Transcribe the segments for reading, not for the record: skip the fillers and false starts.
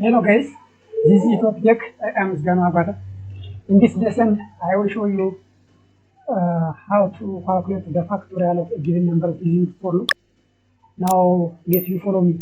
Hello guys, this is ethioptech. I am Abata. In this lesson, I will show you how to calculate the factorial of a given number using for loop. Now, let you follow me.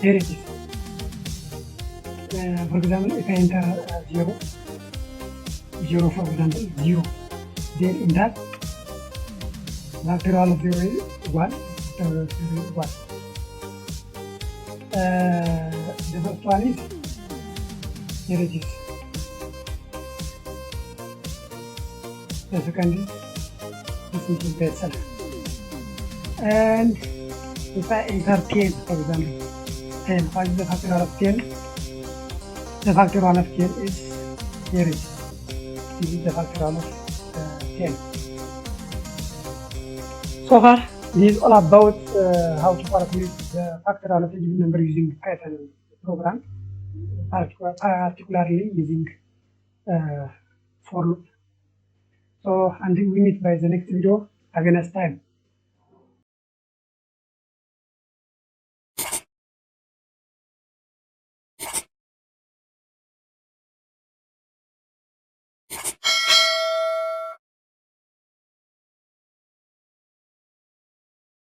Here it is. For example, if I enter 0, for example, 0, then in that, factorial of 0 is 1, factorial of 0 is 1. The first one is, here it is. The second is, this is the itself. And if I enter 10, for example, 10. What is the factorial of 10? The factorial of 10 is here. This is the factorial of 10. So far, this is all about how to calculate the factorial of a given number using Python program, particularly using for loop. So until we meet by the next video, have a nice time.